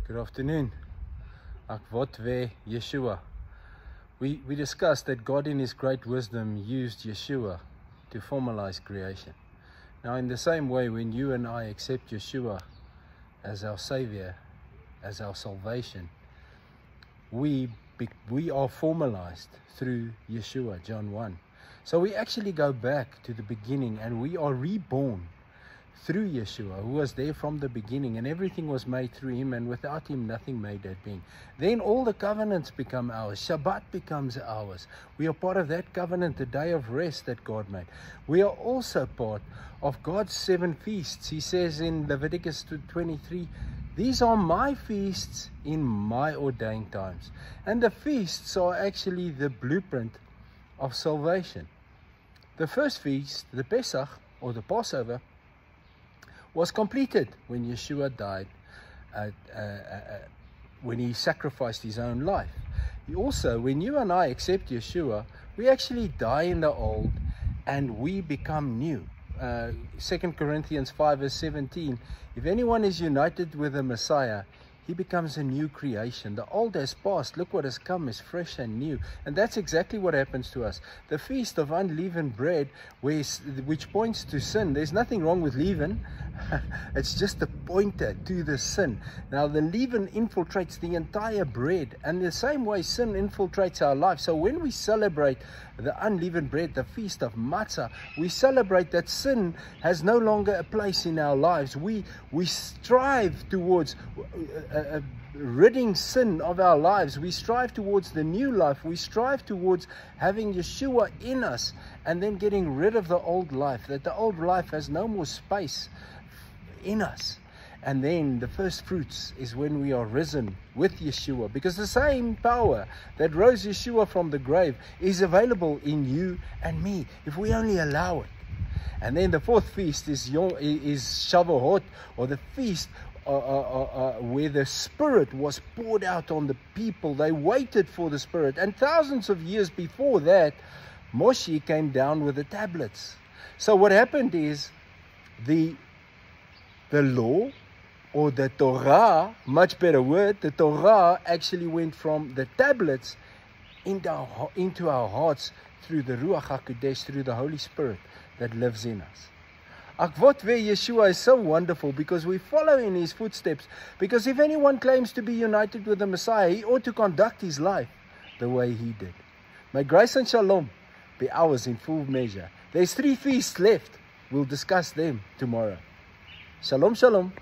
Good afternoon. Akvotve Yeshua. We discussed that God in His great wisdom used Yeshua to formalize creation. Now in the same way, when you and I accept Yeshua as our Savior, as our salvation, we are formalized through Yeshua, John 1. So we actually go back to the beginning and we are reborn through Yeshua, who was there from the beginning, and everything was made through Him, and without Him nothing made that being. Then all the covenants become ours. Shabbat becomes ours. We are part of that covenant, the day of rest that God made. We are also part of God's 7 feasts. He says in Leviticus 23, these are my feasts in my ordained times. And the feasts are actually the blueprint of salvation. The first feast, the Pesach, or the Passover, was completed when Yeshua died, when He sacrificed His own life. Also, when you and I accept Yeshua, we actually die in the old and we become new. 2 Corinthians 5 verse 17, if anyone is united with the Messiah, he becomes a new creation. The old has passed. Look what has come is fresh and new. And that's exactly what happens to us. The feast of unleavened bread, which points to sin. There's nothing wrong with leaven. It's just a pointer to the sin. Now the leaven infiltrates the entire bread. And the same way sin infiltrates our life. So when we celebrate the unleavened bread, the feast of matzah, we celebrate that sin has no longer a place in our lives. We strive towards ridding sin of our lives. We strive towards the new life. We strive towards having Yeshua in us and then getting rid of the old life, that the old life has no more space in us. And then the first fruits is when we are risen with Yeshua, because the same power that rose Yeshua from the grave is available in you and me if we only allow it. And then the fourth feast is Shavuot, or the feast where the Spirit was poured out on the people. They waited for the Spirit. And thousands of years before that, Moshe came down with the tablets. So what happened is the law, or the Torah, much better word, the Torah actually went from the tablets into our hearts through the Ruach HaKodesh, through the Holy Spirit that lives in us. Akvotve Yeshua is so wonderful because we follow in His footsteps. Because if anyone claims to be united with the Messiah, he ought to conduct his life the way He did. May grace and shalom be ours in full measure. There's 3 feasts left. We'll discuss them tomorrow. Shalom, shalom.